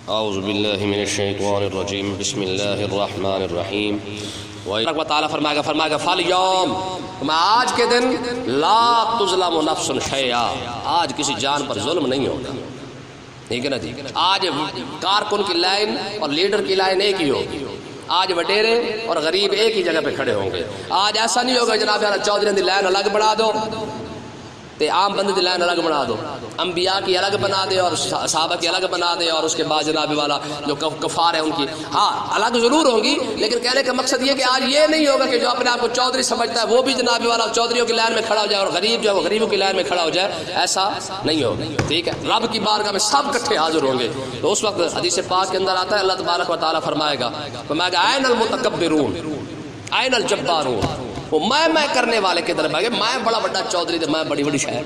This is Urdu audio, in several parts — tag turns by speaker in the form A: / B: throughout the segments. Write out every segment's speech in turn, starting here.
A: اعوذ باللہ من الشیطان الرجیم بسم اللہ الرحمن الرحیم و تعالیٰ فرمائے گا فالیوم، آج کے دن لا تظلم نفس شیئا، آج کسی جان پر ظلم نہیں ہوگا، ٹھیک ہے نا جی۔ آج کارکن کی لائن اور لیڈر کی لائن ایک ہی ہوگی، آج وڈیرے اور غریب ایک ہی جگہ پہ کھڑے ہوں گے۔ آج ایسا نہیں ہوگا جناب یار چودھری دی لائن الگ بنا دو تے عام بندے دی لائن الگ بنا دو، انبیاء کی الگ بنا دے اور صحابہ کی الگ بنا دے، اور اس کے بعد جناب والا جو کفار ہے ان کی ہاں الگ ضرور ہوگی، لیکن کہنے کا مقصد یہ کہ آج یہ نہیں ہوگا کہ جو اپنے آپ کو چودھری سمجھتا ہے وہ بھی جناب والا چودھریوں کی لائن میں کھڑا ہو جائے اور غریب جو ہے وہ غریبوں کی لائن میں کھڑا ہو جائے، ایسا نہیں ہوگا، ٹھیک ہے۔ رب کی بارگاہ میں سب کٹھے حاضر ہوں گے، تو اس وقت حدیث پاک کے اندر آتا ہے اللہ تبارک و تعالیٰ فرمائے گا این المتکبرون این الجبارون، وہ میں کرنے والے کے طرف آگے، میں بڑا بڑا چودھری تھا، میں بڑی بڑی شہر،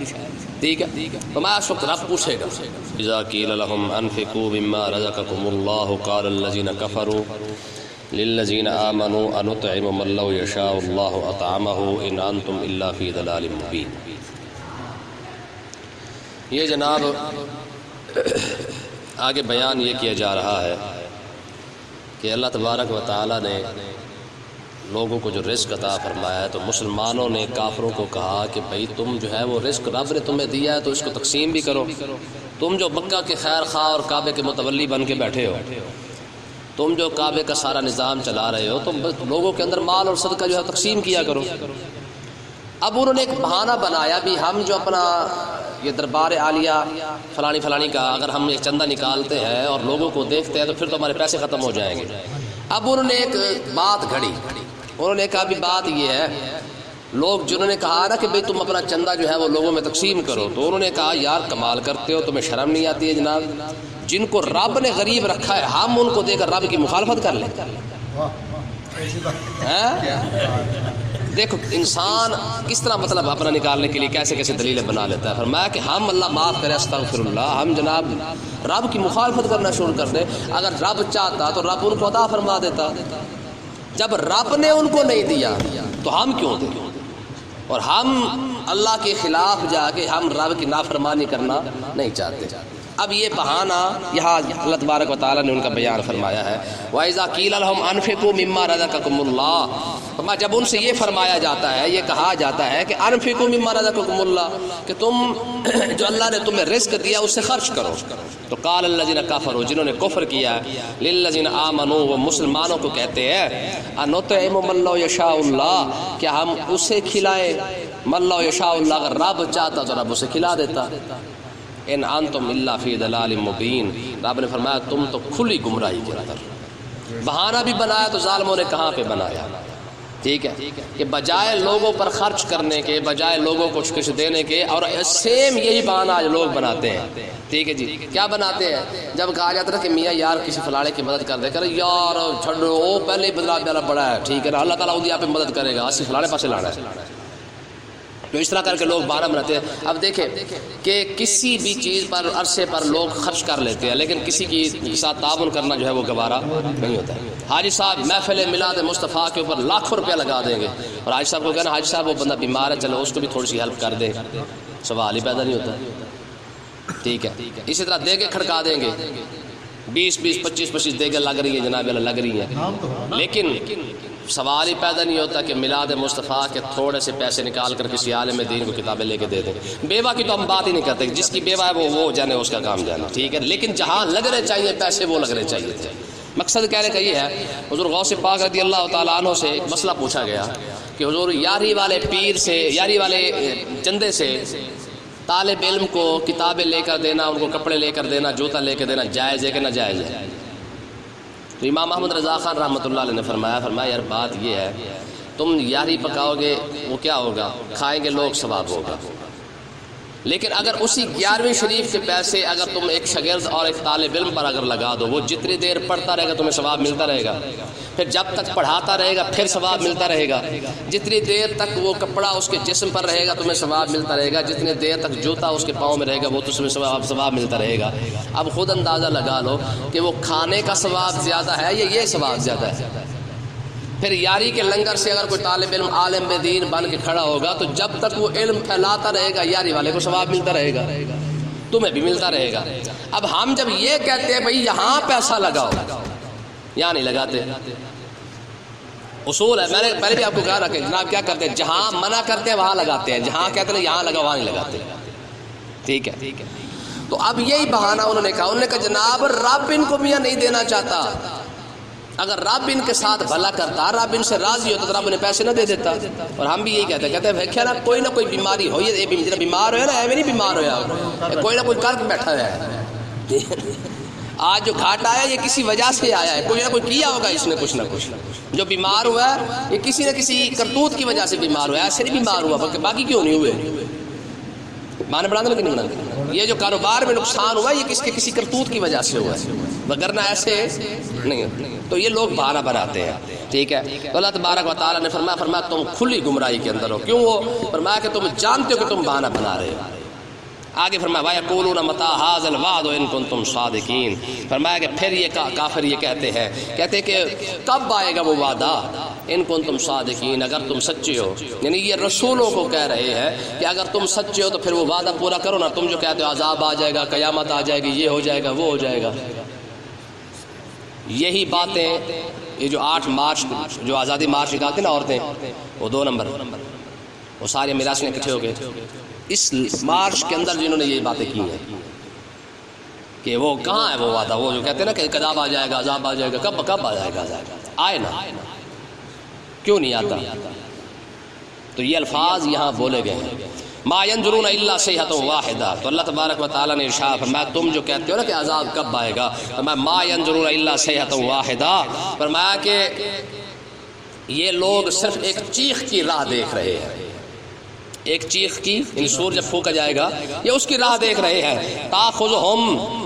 A: ٹھیک ہے۔ تو میں اس وقت رب پوچھے گا اذا قیل لهم انفقوا مما رزقكم الله قال الذين كفروا للذين آمنوا انطعم من لو يشاء الله اطعمه ان انتم الا في ضلال مبين۔ یہ جناب آگے بیان یہ کیا جا رہا ہے کہ اللہ تبارک و تعالی نے لوگوں کو جو رزق عطا فرمایا ہے، تو مسلمانوں نے کافروں کو کہا کہ بھئی تم جو ہے وہ رزق رب نے تمہیں دیا ہے تو اس کو تقسیم بھی کرو، تم جو مکہ کے خیر خواہ اور کعبے کے متولی بن کے بیٹھے ہو، تم جو کعبے کا سارا نظام چلا رہے ہو، تم لوگوں کے اندر مال اور صدقہ جو ہے تقسیم کیا کرو۔ اب انہوں نے ایک بہانہ بنایا بھی ہم جو اپنا یہ دربار عالیہ فلانی کا اگر ہم ایک چندہ نکالتے ہیں اور لوگوں کو دیکھتے ہیں تو پھر تو ہمارے پیسے ختم ہو جائیں گے۔ اب انہوں نے ایک بات گھڑی، انہوں نے کہا بھی بات یہ ہے، لوگ جنہوں نے کہا نا کہ بھئی تم اپنا چندہ جو ہے وہ لوگوں میں تقسیم کرو، تو انہوں نے کہا یار کمال کرتے ہو، تمہیں شرم نہیں آتی ہے جناب، جن کو رب نے غریب رکھا ہے ہم ان کو دے کر رب کی مخالفت کر لیں۔ دیکھو انسان کس طرح مطلب اپنا نکالنے کے لیے کیسے کیسے دلیلیں بنا لیتا ہے۔ فرمایا کہ ہم اللہ معاف کرے استغفر اللہ، ہم جناب رب کی مخالفت کرنا شروع کر دیں، اگر رب چاہتا تو رب ان کو عطا فرما دیتا، جب رب نے ان کو نہیں دیا تو ہم کیوں دیں، اور ہم اللہ کے خلاف جا کے ہم رب کی نافرمانی کرنا نہیں چاہتے۔ اب یہ بہانہ یہاں اللہ تبارک و تعالیٰ نے ان کا بیان فرمایا ہے، وَإِذَا قِيلَ لَهُمْ أَنفِقُوا مِمَّا رَزَقَكُمُ اللَّهُ، جب ان سے یہ فرمایا جاتا ہے، یہ کہا جاتا ہے کہ انفقوا مما رزقکم اللہ، کہ تم جو اللہ نے تمہیں رزق دیا اس سے خرچ کرو، تو قال الذین کفروا، جنہوں نے کفر کیا ہے، للذین آمنوا، وہ مسلمانوں کو کہتے ہیں، انطعم من لو یشاء اللہ، کیا ہم اسے کھلائیں، من لو یشاء اللہ، اگر رب چاہتا تو رب اسے کھلا دیتا، ان انتم الا فی ضلال مبین، رب نے فرمایا تم تو کھلی گمراہی کے اندر۔ بہانہ بھی بنایا تو ظالموں نے کہاں پہ بنایا، ٹھیک ہے، کہ بجائے لوگوں پر خرچ کرنے کے، بجائے لوگوں کو کچھ دینے کے، اور سیم یہی بہانہ آج لوگ بناتے ہیں، ٹھیک ہے جی۔ کیا بناتے ہیں؟ جب کہا جاتا ہے کہ میاں یار کسی فلانے کی مدد کر دے کر، یار چھڑو وہ پہلے ہی بدلا پیارا پڑا ہے، ٹھیک ہے نا، اللہ تعالیٰ آپ پہ مدد کرے گا، اسی فلانے پاسے لانا ہے، تو اس طرح کر کے لوگ بہانہ بناتے ہیں۔ اب دیکھیں کہ کسی بھی چیز پر عرصے پر لوگ خرچ کر لیتے ہیں، لیکن کسی کی ساتھ تعاون کرنا جو ہے وہ گوارا نہیں ہوتا ہے۔ حاجی صاحب محفل میلاد مصطفیٰ کے اوپر لاکھوں روپیہ لگا دیں گے، اور حاجی صاحب کو کہنا حاجی صاحب وہ بندہ بیمار ہے، چلو اس کو بھی تھوڑی سی ہیلپ کر دیں، سوال ہی پیدا نہیں ہوتا، ٹھیک ہے۔ اسی طرح دے کے کھڑکا دیں گے، 20 25 دے کے لگ رہی ہیں جناب لگ رہی ہیں، لیکن سوال ہی پیدا نہیں ہوتا کہ میلاد مصطفیٰ کے تھوڑے سے پیسے نکال کر کسی عالم دین کو کتابیں لے کے دے دیں۔ بیوہ کی تو ہم بات ہی نہیں کرتے، جس کی بیوہ ہے وہ جانے اس کا کام جانا، ٹھیک ہے، لیکن جہاں لگنے چاہیے پیسے وہ لگنے چاہیے تھے۔ مقصد کہنے کا یہ ہے، حضور غوث پاک رضی اللہ تعالیٰ عنہ سے ایک مسئلہ پوچھا گیا کہ حضور یاری والے پیر سے، یاری والے چندے سے طالب علم کو کتابیں لے کر دینا، ان کو کپڑے لے کر دینا، جوتا لے کر دینا جائز ہے کہ ناجائز ہے؟ تو امام محمد رضا خان رحمۃ اللہ علیہ نے فرمایا یار بات یہ ہے، تم یاری پکاؤ گے وہ کیا ہوگا، کھائیں گے لوگ ثواب ہوگا، لیکن اگر اسی 11ویں شریف کے پیسے اگر تم ایک شاگرد اور ایک طالب علم پر اگر لگا دو، وہ جتنی دیر پڑھتا رہے گا تمہیں ثواب ملتا رہے گا، پھر جب تک پڑھاتا رہے گا پھر ثواب ملتا رہے گا، جتنی دیر تک وہ کپڑا اس کے جسم پر رہے گا تمہیں ثواب ملتا رہے گا، جتنی دیر تک جوتا اس کے پاؤں میں رہے گا وہ تمہیں ثواب ملتا رہے گا۔ اب خود اندازہ لگا لو کہ وہ کھانے کا ثواب زیادہ ہے یا یہ ثواب زیادہ ہے۔ پھر یاری کے لنگر سے اگر کوئی طالب علم عالم دین بن کے کھڑا ہوگا تو جب تک وہ علم پھیلاتا رہے گا یاری والے کو ثواب ملتا رہے گا۔ تمہیں بھی ملتا رہے گا۔ اب ہم جب یہ کہتے ہیں بھئی یہاں پیسہ لگاؤ، یہاں نہیں لگاتے، اصول ہے، میں نے پہلے بھی آپ کو کہا رکھے جناب کیا کرتے ہیں، جہاں منع کرتے ہیں وہاں لگاتے ہیں، جہاں کہتے ہیں یہاں لگاؤ وہاں نہیں لگاتے، ٹھیک ہے۔ تو اب یہی بہانہ انہوں نے کہا جناب رب ان کو میاں نہیں دینا چاہتا، اگر رب ان کے ساتھ بھلا کرتا، رب ان سے راضی ہوتا تو رب انہیں پیسے نہ دے دیتا۔ اور ہم بھی یہی کہتے ہیں بھائی نا کوئی نہ کوئی بیماری ہو، یہ بیمار ہو نا ایویں نہیں بیمار ہوا، کوئی نہ کوئی کر کے بیٹھا ہوا ہے، آج جو گھاٹ آیا یہ کسی وجہ سے آیا ہے، کوئی نہ کوئی کیا ہوگا اس نے کچھ نہ کچھ، جو بیمار ہوا ہے یہ کسی نہ کسی کرتوت کی وجہ سے بیمار ہوا ہے، ایسے نہیں بیمار ہوا بلکہ باقی کیوں نہیں ہوئے، معنی بڑھانا لیکن نہیں بڑھانا، یہ جو کاروبار میں نقصان ہوا یہ کسی کرتوت کی وجہ سے ہوا ہے، وگرنہ ایسے نہیں۔ تو یہ لوگ بہانہ بناتے ہیں، ٹھیک ہے۔ تو اللہ تبارک و تعالیٰ نے فرمایا تم کھلی گمراہی کے اندر ہو، کیوں ہو؟ فرمایا کہ تم جانتے ہو کہ تم بہانہ بنا رہے ہو۔ آگے فرمایا وَيَقُولُونَ مَتَىٰ هَٰذَا الْوَعْدُ إِن كُنتُمْ صَادِقِينَ، فرمایا کہ پھر یہ کافر یہ کہتے ہیں کہ کب آئے گا وہ وعدہ، ان کنتم صادقین، اگر تم سچے ہو، یعنی یہ رسولوں کو کہہ رہے ہیں کہ اگر تم سچے ہو تو پھر وہ وعدہ پورا کرو نا، تم جو کہتے ہو عذاب آ جائے گا، قیامت آ جائے گی، یہ ہو جائے گا وہ ہو جائے گا، یہی باتیں یہ جو 8 مارچ جو آزادی مارچ نکالتے نا عورتیں، وہ 2 نمبر وہ سارے میراث میں اکٹھے ہو گئے اس مارچ کے اندر جنہوں نے یہ باتیں کی ہیں کہ وہ کہاں ہے وہ وعدہ، وہ جو کہتے ہیں نا کہ عذاب آ جائے گا، عذاب آ جائے گا، کب آ جائے گا، آئے نا، کیوں نہیں آتا؟ تو یہ الفاظ یہاں بولے گئے ہیں، ما ينظرون الا صيحة واحدة، تو اللہ تبارک و تعالیٰ نے ارشاد فرمایا تم جو کہتے ہو نا کہ عذاب کب آئے گا، فرمایا ما ينظرون الا صيحة واحدة، فرمایا کہ یہ لوگ صرف ایک چیخ کی راہ دیکھ رہے ہیں، ایک چیخ کی، یعنی سور جب پھونکا جائے گا یہ اس کی راہ دیکھ رہے ہیں، تاخذہم،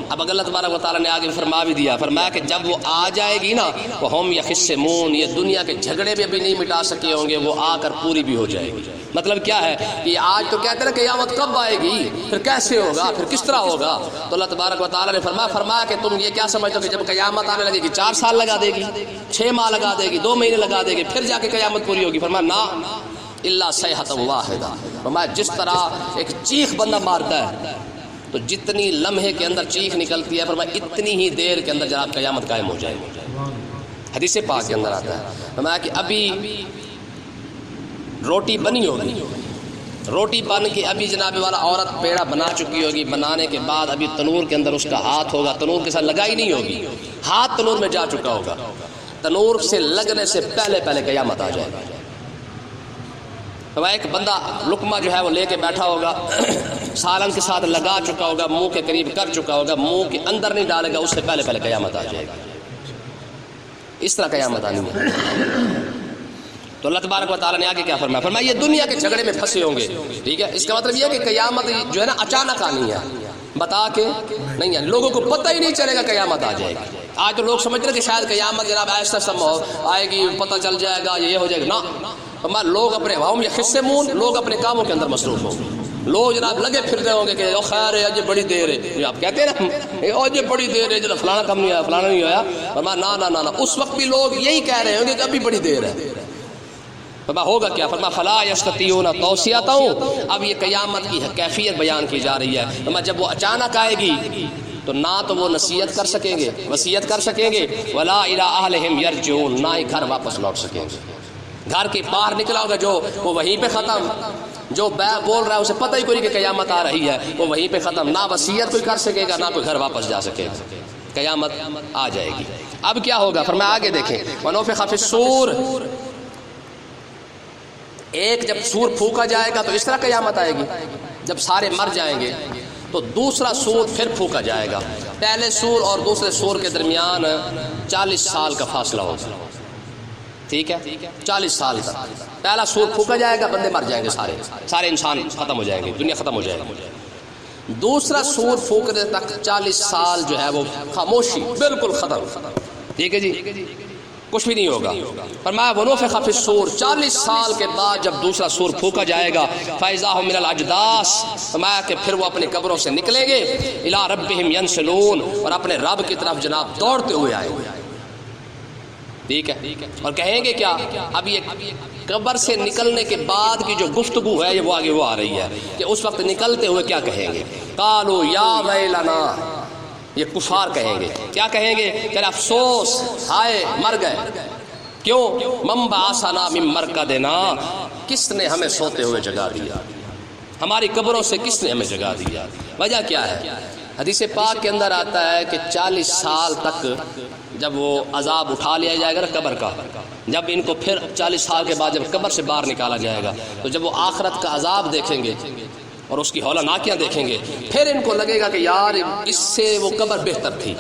A: اب اللہ تبارک و تعالیٰ نے آگے فرما بھی دیا، فرمایا کہ جب وہ آ جائے گی نا وہم یخصمون، یہ دنیا کے جھگڑے بھی ابھی نہیں مٹا سکے ہوں گے، وہ آ کر پوری بھی ہو جائے گی۔ مطلب کیا ہے کہ آج تو کہتے ہیں قیامت کب آئے گی، پھر کیسے ہوگا، پھر کس طرح ہوگا، تو اللہ تبارک و تعالیٰ نے فرمایا کہ تم یہ کیا سمجھتے ہو کہ جب قیامت آنے لگے گی 4 سال لگا دے گی، 6 ماہ لگا دے گی، 2 مہینے لگا دے گی، پھر جا کے قیامت پوری ہوگی، فرمایا نا الا صیحۃ واحدہ، فرمایا جس طرح ایک چیخ بندہ مارتا ہے تو جتنی لمحے کے اندر چیخ نکلتی ہے، فرمایا اتنی ہی دیر کے اندر جناب قیامت قائم ہو جائے گی، حدیث پاک کے اندر آتا ہے، فرمایا کہ ابھی روٹی بنی ہوگی، روٹی بن کے ابھی جناب والا عورت پیڑا بنا چکی ہوگی، بنانے کے بعد ابھی تنور کے اندر اس کا ہاتھ ہوگا، تنور کے ساتھ لگائی نہیں ہوگی، ہاتھ تنور میں جا چکا ہوگا، تنور سے لگنے سے پہلے قیامت آ جائے گا۔ ایک بندہ لقمہ جو ہے وہ لے کے بیٹھا ہوگا، سالن کے ساتھ لگا چکا ہوگا، منہ کے قریب کر چکا ہوگا، منہ کے اندر نہیں ڈالے گا، اس سے پہلے قیامت آ جائے گی، اس طرح قیامت آنی ہے۔ تو اللہ تبارک و تعالیٰ نے آگے کیا فرمایا یہ دنیا کے جھگڑے میں پھنسے ہوں گے، ٹھیک ہے، اس کا مطلب یہ ہے کہ قیامت جو ہے نا اچانک آنی ہے، بتا کے نہیں ہے، لوگوں کو پتہ ہی نہیں چلے گا قیامت آ جائے گی۔ آج تو لوگ سمجھ رہے کہ شاید قیامت جناب ایسا آئے گی، پتہ چل جائے گا، یہ ہو جائے گا، نا، لوگ اپنے ہم یخصمون، لوگ اپنے کاموں کے اندر مصروف ہوں گے، لوگ جناب لگے پھرتے ہوں گے کہ او خیر ہے اجے بڑی دیر ہے، آپ کہتے ہیں نا اجے بڑی دیر ہے، جب فلانا کم نہیں آیا، فلانا نہیں آیا، فرمایا نا، اس وقت بھی لوگ یہی کہہ رہے ہوں گے کہ ابھی بڑی دیر ہے، فرمایا ہوگا کیا، فرمایا فلا یستطیعون توصیۃ، اب یہ قیامت کی کیفیت بیان کی جا رہی ہے، فرمایا جب وہ اچانک آئے گی تو نہ تو وہ نصیحت کر سکیں گے، وصیت کر سکیں گے، ولا الی اہلہم یرجعون، نہ ہی گھر واپس لوٹ سکیں گے، گھر کے باہر نکلا ہوگا جو وہ وہیں پہ ختم، جو بول رہا ہے اسے پتہ ہی کوئی کہ قیامت آ رہی ہے، وہ وہیں پہ ختم، نہ وصیت کوئی کر سکے گا، نہ کوئی گھر واپس جا سکے گا، قیامت آ جائے گی۔ اب کیا ہوگا، فرمایا آگے دیکھیں، ونفخ فی الصور، ایک جب سور پھونکا جائے گا تو اس طرح قیامت آئے گی، جب سارے مر جائیں گے تو دوسرا سور پھر پھونکا جائے گا، پہلے سور اور دوسرے سور کے درمیان 40 سال کا فاصلہ ہوگا، ٹھیک ہے، 40 سال کا، پہلا سور پھونکا جائے گا، بندے مر جائیں گے، سارے انسان ختم ہو جائیں گے، دنیا ختم ہو جائے گی، دوسرا سور پھونکنے تک 40 سال جو ہے وہ خاموشی، بالکل ختم، ٹھیک ہے جی، کچھ بھی نہیں ہوگا، فرمایا ونفخ فی الصور، 40 سال کے بعد جب دوسرا سور پھونکا جائے گا، فاذا هم من الاجداث، فرمایا کہ پھر وہ اپنے قبروں سے نکلیں گے، الی ربہم ینسلون، اور اپنے رب کی طرف جناب دوڑتے ہوئے آئیں گے، ٹھیک ہے، اور کہیں گے کیا؟ اب یہ قبر سے نکلنے کے بعد کی جو گفتگو ہے یہ وہ آگے وہ آ رہی ہے کہ اس وقت نکلتے ہوئے کیا کہیں گے؟ قالوا یا ویلنا، یہ کفار کہیں گے، کیا کہیں گے؟ کہ افسوس، ہائے مر گئے، کیوں؟ من بعثنا من مرقدنا، کس نے ہمیں سوتے ہوئے جگا دیا، ہماری قبروں سے کس نے ہمیں جگا دیا؟ وجہ کیا ہے؟ حدیث پاک کے اندر آتا ہے کہ 40 سال تک جب وہ عذاب اٹھا لیا جائے گا نا قبر کا، جب ان کو پھر 40 سال کے بعد جب قبر سے باہر نکالا جائے گا تو جب وہ آخرت کا عذاب دیکھیں گے اور اس کی ہولناکیاں دیکھیں گے، پھر ان کو لگے گا کہ یار اس سے وہ قبر بہتر تھی،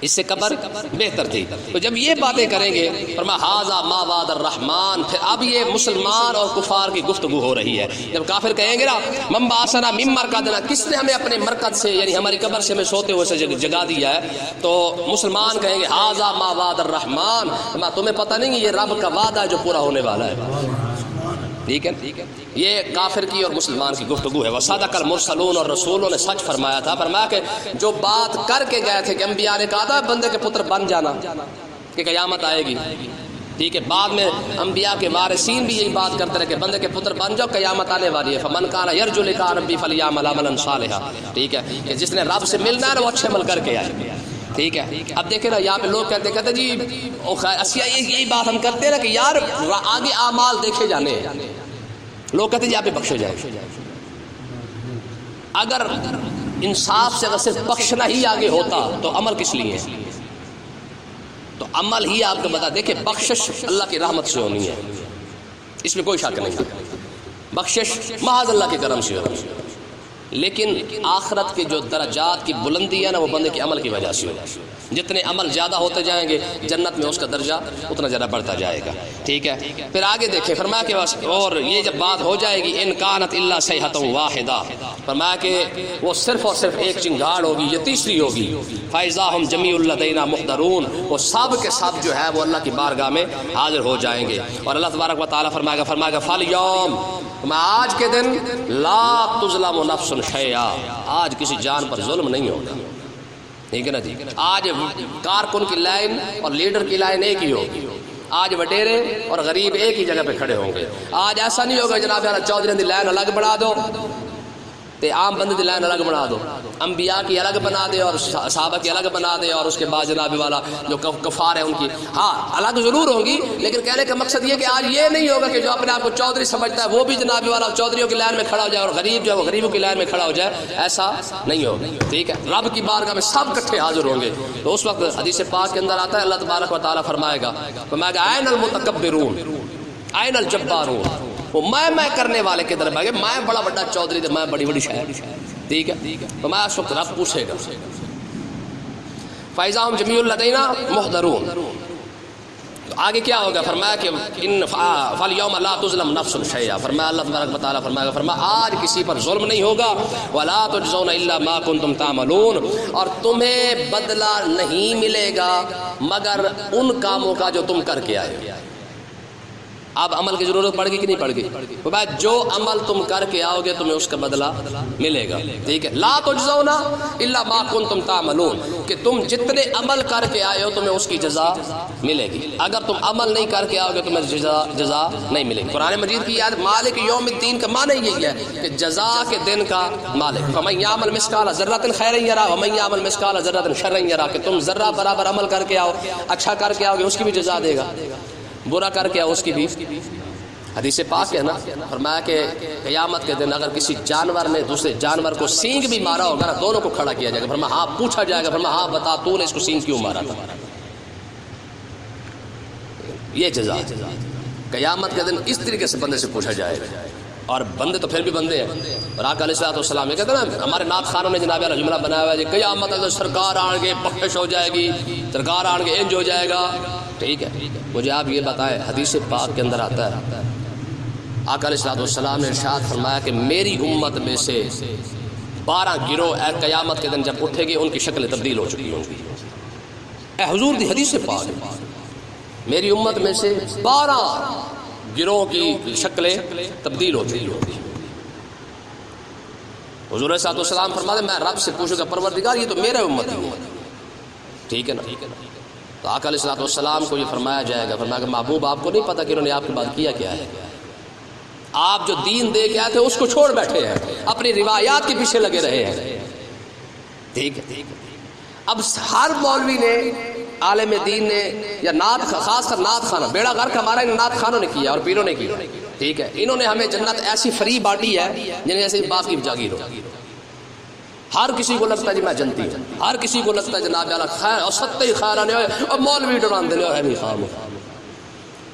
A: اس سے قبر بہتر تھی۔ تو جب یہ باتیں کریں گے فرمایا ھذا ما وعد الرحمن، پھر اب یہ مسلمان اور کفار کی گفتگو ہو رہی ہے۔ جب کافر کہیں گے نا من بعثنا من مرقدنا، کس نے ہمیں اپنے مرقد سے یعنی ہماری قبر سے ہمیں سوتے ہوئے سے جگا دیا ہے، تو مسلمان کہیں گے ھذا ما وعد الرحمن، تمہیں پتہ نہیں یہ رب کا وعدہ ہے جو پورا ہونے والا ہے۔ ٹھیک ہے، یہ کافر کی اور مسلمان کی گفتگو ہے۔ وصدق المرسلون، اور رسولوں نے سچ فرمایا تھا۔ فرمایا کہ جو بات کر کے گئے تھے کہ انبیاء نے کہا تھا بندے کے پتر بن جانا کہ قیامت آئے گی، ٹھیک ہے، بعد میں انبیاء کے وارثین بھی یہی بات کرتے رہے کہ بندے کے پتر بن جاؤ قیامت آنے والی ہے۔ فمن کان یرجو لقاء ربہ فلیعمل عملا صالحا، ٹھیک ہے، کہ جس نے رب سے ملنا ہے وہ اچھے عمل کر کے آئے، ٹھیک ہے۔ اب دیکھیں نا یہاں پہ لوگ کہتے جی یہی بات ہم کرتے ہیں نا کہ یار آگے اعمال دیکھے جانے ہیں، لوگ کہتے ہیں جی آپ بخشے جائیں۔ اگر انصاف سے اگر صرف بخشنا ہی آگے ہوتا تو عمل کس لیے ہے؟ تو عمل ہی آپ کو بتا دیکھیں بخشش اللہ کی رحمت سے ہونی ہے، اس میں کوئی شک نہیں ہے، بخشش محض اللہ کے کرم سے ہونی ہے، لیکن آخرت کے جو درجات کی بلندی ہے نا وہ بندے کے عمل کی وجہ سے ہوگی۔ جتنے عمل زیادہ ہوتے جائیں گے جنت میں اس کا درجہ اتنا زیادہ بڑھتا جائے گا، ٹھیک ہے۔ پھر آگے دیکھیں فرمایا کہ اور یہ جب بات ہو جائے گی ان کانت الا صیحۃ واحدہ، فرمایا کہ وہ صرف اور صرف ایک چنگاڑ ہوگی، یہ تیسری ہوگی۔ فاذا ہم جمیع لدینا محضرون، وہ سب کے سب جو ہے وہ اللہ کی بارگاہ میں حاضر ہو جائیں گے۔ اور اللہ تبارک و تعالیٰ فرمائے گا فالیوم، آج کے دن لا تظلم نفس شیئا، آج کسی جان پر ظلم نہیں ہوگا، ٹھیک ہے نا جی۔ آج کارکن کی لائن اور لیڈر کی لائن ایک ہی ہوگی، آج وڈیرے اور غریب ایک ہی جگہ پہ کھڑے ہوں گے۔ آج ایسا نہیں ہوگا جناب یار چودھری دی لائن الگ بنا دو تے عام بندے دی لائن الگ بنا دو، انبیاء کی الگ بنا دے اور صحابہ کی الگ بنا دے، اور اس کے بعد جناب والا جو کفار ہے ان کی ہاں الگ ضرور ہوں گی، لیکن کہنے کا مقصد یہ کہ آج یہ نہیں ہوگا کہ جو اپنے آپ کو چودھری سمجھتا ہے وہ بھی جناب والا چودھریوں کی لائن میں کھڑا ہو جائے اور غریب جو ہے وہ غریبوں کی لائن میں کھڑا ہو جائے، ایسا نہیں ہوگا، ٹھیک ہے۔ رب کی بارگاہ میں سب اکٹھے حاضر ہوں گے، تو اس وقت حدیث پاک کے اندر آتا ہے اللہ تبارک و تعالیٰ فرمائے گا این المتکبرون این الجبارون، وہ میں کرنے والے کے در بھاگے، میں بڑا بڑا چودھری تھے، میں بڑی بڑی شہر، ٹھیک ہے۔ تو میں اس وقت رب پوچھے گا فَإِذَا هُمْ جَمِيعٌ لَدَيْنَا مُحْضَرُونَ، تو آگے کیا ہوگا؟ فرمایا کہ فَالْيَوْمَ لَا تُظْلَمُ نَفْسٌ شَيْئًا، فرمایا اللہ تبارک و تعالیٰ فرمایا آج کسی پر ظلم نہیں ہوگا، وَلَا تُجْزَوْنَ إِلَّا مَا كُنْتُمْ تَعْمَلُونَ، اور تمہیں بدلہ نہیں ملے گا مگر ان کاموں کا جو تم کر کے آئے ہو۔ اب عمل کی ضرورت پڑ گئی کہ نہیں پڑ گئی؟ تو بھائی جو عمل تم کر کے آؤ گے تمہیں اس کا بدلہ ملے گا، ٹھیک ہے۔ لا تجزون الا ما کنتم تعملون، کہ تم جتنے عمل کر کے آئے ہو تمہیں اس کی جزا ملے گی، اگر تم عمل نہیں کر کے آؤ گے تمہیں جزا نہیں ملے گی۔ قرآن مجید کی یاد مالک یوم الدین کا معنی یہی ہے کہ جزا کے دن کا مالک۔ فمن یعمل مثقال ذرۃ خیرا یرا ومن یعمل مثقال ذرۃ شرا یرا، کہ تم ذرہ برابر عمل کر کے آؤ، اچھا کر کے آؤ گے اس کی بھی جزا دے گا، برا کر کے اس کی بھی۔ حدیث پاک ہے نا، فرمایا کہ قیامت کے دن اگر کسی جانور نے دوسرے جانور کو سینگ بھی مارا ہوگا نا، دونوں کو کھڑا کیا جائے گا، فرمایا ہاں پوچھا جائے گا، فرمایا ہاں بتا تو نے اس کو سینگ کیوں مارا تھا، یہ جزا قیامت کے دن اس طریقے سے بندے سے پوچھا جائے گا۔ اور بندے تو پھر بھی بندے ہیں، اور آقا علیہ السلام یہ کہتے ہیں نا، ہمارے نعت خانوں نے جناب علیہ جملہ بنایا ہوا ہے قیامت اگر سرکار آن گے بخشش ہو جائے گی، سرکار آن گے انج ہو جائے گا، ٹھیک ہے۔ مجھے آپ یہ بتائیں حدیث پاک کے اندر آتا ہے آقا علیہ السلام نے ارشاد فرمایا کہ میری امت میں سے 12 گروہ قیامت کے دن جب اٹھے گی ان کی شکلیں تبدیل ہو چکی ہوں گی، اے حضور دی حدیث پاک، میری امت میں سے 12 گروہ کی شکلیں تبدیل ہو چکی ہوں گی۔ حضور علیہ السلام فرماتے ہیں میں رب سے پوچھوں گا پروردگار یہ تو میرے امت ہی ہے، ٹھیک ہے نا، تو آقا علیہ الصلوۃ والسلام کو یہ فرمایا جائے گا، فرمایا کہ محبوب آپ کو نہیں پتہ کہ انہوں نے آپ کے بعد کیا کیا ہے؟ آپ جو دین دے کے آئے تھے اس کو چھوڑ بیٹھے ہیں، اپنی روایات کے پیچھے لگے رہے ہیں. ٹھیک ہے. اب ہر مولوی نے، عالم دین نے، یا نعت، خاص کر نعت خانہ، بیڑا غرق ہمارا ان نعت خانوں نے کیا اور پیروں نے کیا. ٹھیک ہے. انہوں نے ہمیں جنت ایسی فری بانٹی ہے جنہیں ایسے باپ کی جاگیر ہو. ہر کسی کو لگتا ہے جی میں جنتی ہوں، ہر کسی کو لگتا ہے جناب والا خیر اور ستے خیرانے ہوئے اور مولوی ڈران دینے ہے نہیں خام.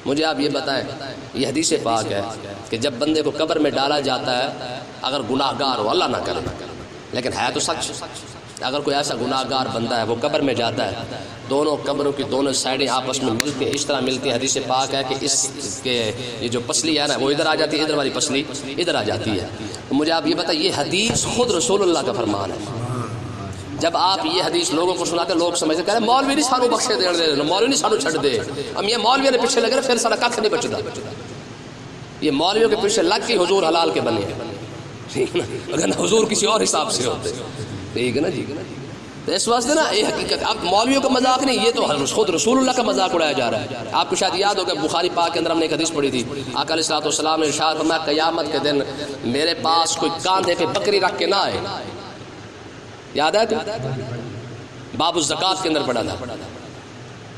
A: مجھے آپ یہ بتائیں، یہ حدیث پاک ہے کہ جب بندے کو قبر میں ڈالا جاتا ہے، اگر گناہ گار ہو، اللہ نہ کرے لیکن ہے تو سچ، اگر کوئی ایسا گناہ گار بندہ ہے وہ قبر میں جاتا ہے، دونوں قبروں کی دونوں سائڈیں آپس میں ملتی ہیں، اس طرح ملتی ہیں. حدیث پاک ہے کہ اس کے یہ جو پسلی ہے نا وہ ادھر آ جاتی ہے، ادھر والی پسلی ادھر آ جاتی ہے. مجھے آپ یہ بتائیں، یہ حدیث خود رسول اللہ کا فرمان ہے. جب آپ یہ حدیث لوگوں کو سناتے لوگ سمجھتے کہہ رہے مولوی نہیں سانو بخشے دے رہے، مولوی نہیں سانو چھڑ دے. ہم یہ مولوی نے پیچھے لگے پھر سارا کھ نہیں بچتا. یہ مولویوں کے پیچھے لگ کے حضور حلال کے بنے ہیں. ٹھیک ہے نا، اگر حضور کسی اور حساب سے ہوتے. ٹھیک ہے نا جی. تو اس واسطے نا یہ حقیقت، اب مولویوں کا مذاق نہیں، یہ تو خود رسول اللہ کا مذاق اڑایا جا رہا ہے. آپ کو شاید یاد ہوگا بخاری پاک کے اندر ہم نے ایک حدیث پڑھی تھی، آقا علیہ الصلوۃ والسلام نے ارشاد فرمایا قیامت کے دن میرے پاس کوئی کاندھے پہ بکری رکھ کے نہ آئے. یاد ہے باب الزکات کے اندر پڑھا تھا.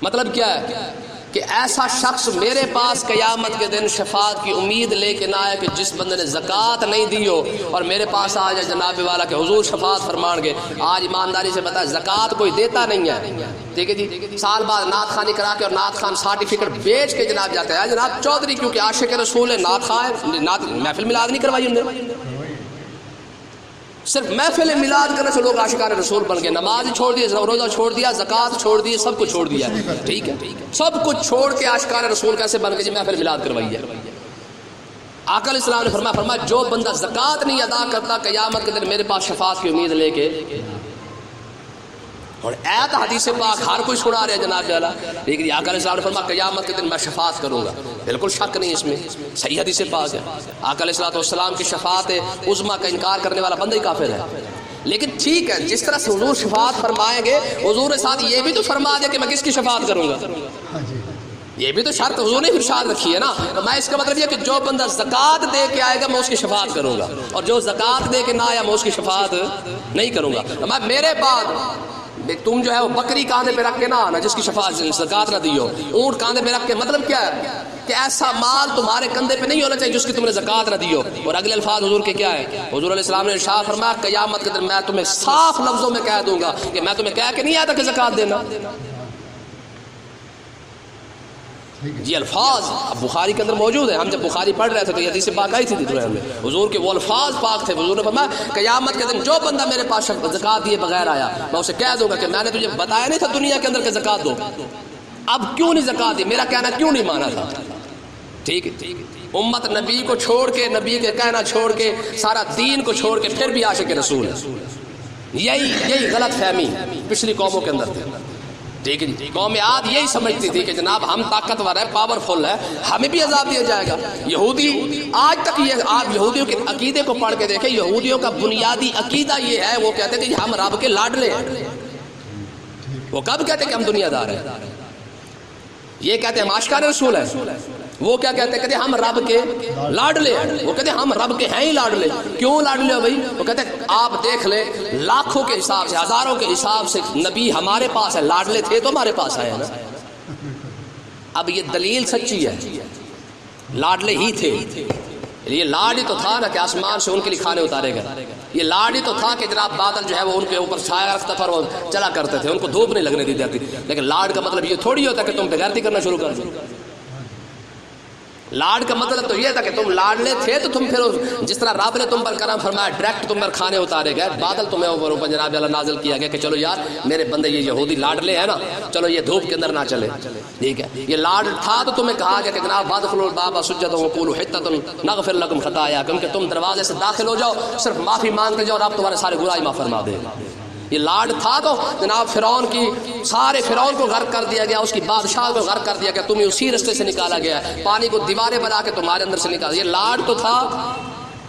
A: مطلب کیا ہے کہ ایسا شخص میرے پاس قیامت کے دن شفاعت کی امید لے کے نہ آئے کہ جس بندے نے زکوٰۃ نہیں دی ہو اور میرے پاس آ جائے جناب والا کہ حضور شفاعت فرمان گے. آج ایمانداری سے بتا زکوٰۃ کوئی دیتا نہیں ہے. ٹھیک ہے جی. سال بعد نعت خوانی کرا کے اور نعت خوان سرٹیفکیٹ بیچ کے جناب جاتا ہے جناب چودھری کیونکہ عاشق رسول ہے، نعت خواہ، نعت محفل میلاد نہیں کروائی انہوں نے، صرف محفل میلاد کرنے سے لوگ عاشقان رسول بن گئے. نماز چھوڑ دی، روزہ چھوڑ دیا، زکوٰۃ چھوڑ دی، سب کچھ چھوڑ دیا. ٹھیک ہے. سب کچھ چھوڑ کے عاشقان رسول کیسے بن گئے جی محفل میلاد کروائی ہے. آقا علیہ السلام نے فرمایا جو بندہ زکوٰۃ نہیں ادا کرتا قیامت کے دن میرے پاس شفاعت کی امید لے کے. اور ایت حدیث پاک ہر کوئی سنا رہے جناب والا، لیکن آقا علیہ السلام نے فرمایا قیامت کے دن میں شفاعت کروں گا. بالکل شک نہیں اس میں، صحیح حدیث پاک ہے. آقا علیہ السلام کی شفاعت عظمیٰ کا انکار کرنے والا بندہ ہی کافر ہے. لیکن ٹھیک ہے، جس طرح سے حضور شفاعت فرمائیں گے، حضور نے ساتھ یہ بھی تو فرما دیا کہ میں کس کی شفاعت کروں گا. یہ بھی تو شرط حضور نے ارشاد رکھی ہے نا. میں اس کا مطلب یہ کہ جو بندہ زکوٰۃ دے کے آئے گا میں اس کی شفاعت کروں گا، اور جو زکوٰۃ دے کے نہ آیا میں اس کی شفاعت نہیں کروں گا. میں میرے بعد تم جو ہے وہ بکری کاندھے پہ رکھ کے نہ آنا جس کی شفاعت زکوٰۃ نہ دی ہو، اونٹ کاندھے پہ رکھ کے. مطلب کیا ہے کہ ایسا مال تمہارے کندھے پہ نہیں ہونا چاہیے جس کی تم نے زکوٰۃ نہ دی ہو. اور اگلے الفاظ حضور کے کیا ہے، حضور علیہ السلام نے ارشاد فرمایا قیامت کے دن میں تمہیں صاف لفظوں میں کہہ دوں گا کہ میں تمہیں کہہ کے نہیں آیا تھا کہ زکوٰۃ دینا. یہ الفاظ اب بخاری کے اندر موجود ہیں. ہم جب بخاری پڑھ رہے تھے تو یہ حدیث پاک آئی تھی دنیا میں، حضور کے وہ الفاظ پاک تھے. حضور نے فرمایا قیامت کے دن جو بندہ میرے پاس زکوٰۃ دیے بغیر آیا میں اسے کہہ دوں گا کہ میں نے تجھے بتایا نہیں تھا دنیا کے اندر کہ زکوٰۃ دو، اب کیوں نہیں زکوٰۃ دی، میرا کہنا کیوں نہیں مانا تھا. ٹھیک ہے. امت نبی کو چھوڑ کے، نبی کے کہنا چھوڑ کے، سارا دین کو چھوڑ کے پھر بھی عاشق رسول ہے. یہی غلط فہمی پچھلی قوموں کے اندر تھی. ٹھیک ہے جی. قوم عاد یہی سمجھتی تھی کہ جناب ہم طاقتور ہے، پاورفل ہے، ہمیں بھی عذاب دیا جائے گا. یہودی آج تک یہ، آپ یہودیوں کے عقیدے کو پڑھ کے دیکھیں، یہودیوں کا بنیادی عقیدہ یہ ہے، وہ کہتے ہیں کہ ہم رب کے لاڈلے ہیں. وہ کب کہتے ہیں کہ ہم دنیا دار ہیں؟ یہ کہتے ہیں ہم عاشقان رسول ہیں. وہ کیا کہتے ہیں؟ کہتے ہیں ہم رب کے لاڈلے ہیں. وہ کہتے ہیں ہم رب کے ہیں ہی لاڈلے. کیوں لاڈلے ہو بھائی؟ وہ کہتے ہیں آپ دیکھ لیں لاکھوں کے حساب سے، ہزاروں کے حساب سے نبی ہمارے پاس ہے، لاڈلے تھے تو ہمارے پاس آئے نا. اب یہ دلیل سچی ہے، لاڈلے ہی تھے. یہ لاڈ ہی تو تھا نا کہ آسمان سے ان کے لیے کھانے اتارے گئے. یہ لاڈ ہی تو تھا کہ جناب بادل جو ہے وہ ان کے اوپر چھایا رکھتا تھا اور چلا کرتے تھے، ان کو دھوپ نہیں لگنے دی جاتی. لیکن لاڈ کا مطلب یہ تھوڑی ہوتا کہ تم بغیرتی کرنا شروع کر دو. لاڈ کا مطلب تو یہ تھا کہ تم لاڈلے تھے تو تم پھر جس طرح رب نے تم پر کرم فرمایا ڈائریکٹ تم پر کھانے اتارے گئے، بادل تمہیں اوپر جناب اللہ نازل کیا گیا کہ چلو یار میرے بندے یہ یہودی لاڈلے ہیں نا، چلو یہ دھوپ کے اندر نہ چلے. ٹھیک ہے. یہ لاڈ تھا تو تمہیں کہا گیا کہ جناب وادخلوا الباب سجدا وقولوا حطۃ نغفر لكم خطاياكم، کہ تم دروازے سے داخل ہو جاؤ، صرف معافی مانگتے جاؤ اور رب تمہارے سارے گناہ معاف فرما دے. یہ لاڈ تھا تو جناب فرعون کی سارے فرعون کو غرق کر دیا گیا، اس کی بادشاہ کو غرق کر دیا گیا، تمہیں اسی رستے سے نکالا گیا، پانی کو دیواریں بنا کے تمہارے اندر سے نکالا. یہ لاڈ تو تھا،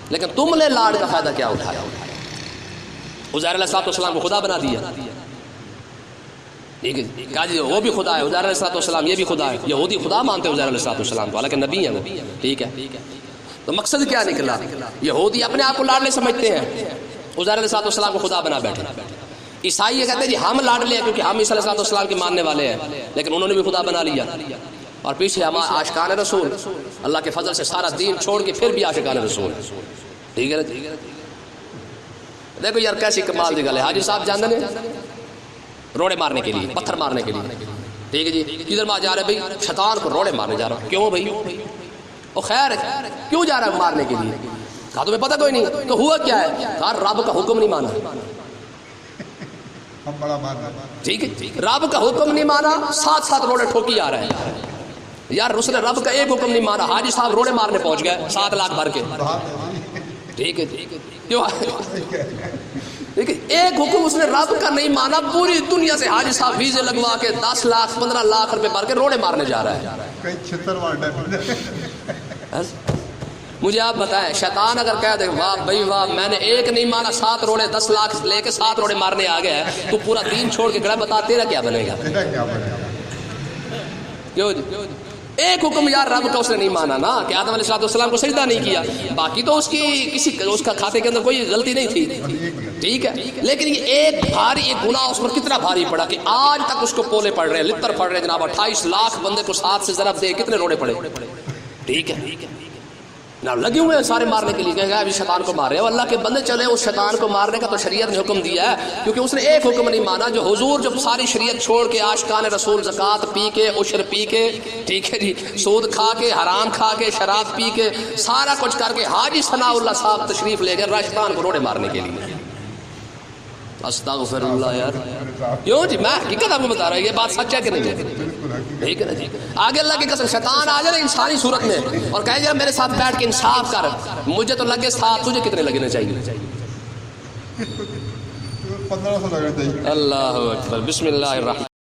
A: لیکن تم نے لاڈ کا فائدہ کیا اٹھایا؟ عزیر علیہ السلام کو خدا بنا دیا. ٹھیک ہے کہا جی وہ بھی خدا ہے، عزیر علیہ السلام یہ بھی خدا ہے، یہودی خدا مانتے ہیں عزیر علیہ السلام کو، حالانکہ نبی ہیں وہ، ٹھیک ہے. تو مقصد کیا نکلا؟ یہودی اپنے آپ کو لاڈلے سمجھتے ہیں، عزیر علیہ السلام کو خدا بنا بیٹھے. عیسائی یہ کہتے ہیں جی ہم لاڈلے ہیں کیونکہ ہم عیسیٰ علیہ السلام کے ماننے والے ہیں، لیکن انہوں نے بھی خدا بنا لیا. اور پیچھے ہم عاشقان رسول، اللہ کے فضل سے سارا دین چھوڑ کے پھر بھی عاشقان رسول. ٹھیک ہے نا؟ دیکھو یار کیسی کمال دی گل ہے. حاجی صاحب جاندے نے روڑے مارنے کے لیے، پتھر مارنے کے لیے، ٹھیک ہے جی کدھر مار جا رہے بھائی؟ شیطان کو روڑے مارنے جا رہا ہوں. کیوں بھائی؟ وہ خیر ہے کیوں جا رہا ہے مارنے کے لیے؟ کہا تمہیں پتہ کوئی نہیں. تو ہوا کیا ہے؟ کہا رب کا حکم نہیں مانا. ٹھیک ہے رب کا حکم نہیں مانا، ساتھ ساتھ روڑے ٹھوکی آ رہے ہیں. یار اس نے رب کا ایک حکم نہیں مانا، حاجی صاحب روڑے مارنے پہنچ گئے 7 لاکھ بھر کے. ٹھیک ہے کیوں؟ ٹھیک ہے ایک حکم اس نے رب کا نہیں مانا، پوری دنیا سے حاجی صاحب ویزے لگوا کے 10 لاکھ 15 لاکھ روپے بھر کے روڑے مارنے جا رہا ہے. مجھے آپ بتائیں شیطان اگر کہہ دے واہ بھائی واہ میں نے ایک نہیں مانا 7 روڑے 10 لاکھ لے کے 7 روڑے مارنے آ گیا ہے، تو پورا دین چھوڑ کے کھڑا بتا تیرا کیا بنے گا؟ کیوں جی ایک حکم یار رب کا اس نے نہیں مانا نا کہ آدم علیہ السلام کو سجدہ نہیں کیا، باقی تو اس کی اس کا کھاتے کے اندر کوئی غلطی نہیں تھی. ٹھیک ہے لیکن یہ ایک بھاری ایک گناہ اس پر کتنا بھاری پڑا کہ آج تک اس کو پولے پڑ رہے ہیں، لتر پڑ رہے ہیں جناب. 28 لاکھ بندے کو 7 سے ضرب دے کتنے روڑے پڑے. ٹھیک ہے لگے ہوئے ہیں سارے مارنے کے لیے کہ ابھی شیطان کو مار رہے ہیں. اللہ کے بندے چلے اس شیطان کو مارنے کا تو شریعت نے حکم دیا ہے کیونکہ اس نے ایک حکم نہیں مانا. جو حضور جو ساری شریعت چھوڑ کے عاشقان رسول زکوٰۃ پی کے عشر پی کے ٹھیک ہے جی سود کھا کے حرام کھا کے شراب پی کے سارا کچھ کر کے حاجی ثناء اللہ صاحب تشریف لے گئے شیطان کو روڑے مارنے کے لیے. استغفر اللہ یار کیوں جی میں حقیقت آپ کو بتا رہا ہوں، یہ بات سچ ہے کہ نہیں ہے؟ ٹھیک ہے نا جی آگے اللہ کی قسم شیطان آ جائے انسانی صورت میں اور کہے جا میرے ساتھ بیٹھ کے انصاف کر، مجھے تو لگے 7 تجھے کتنے لگنے چاہیے؟
B: 1500 لگنے چاہیے.
A: اللہ اکبر. بسم اللہ الرحمن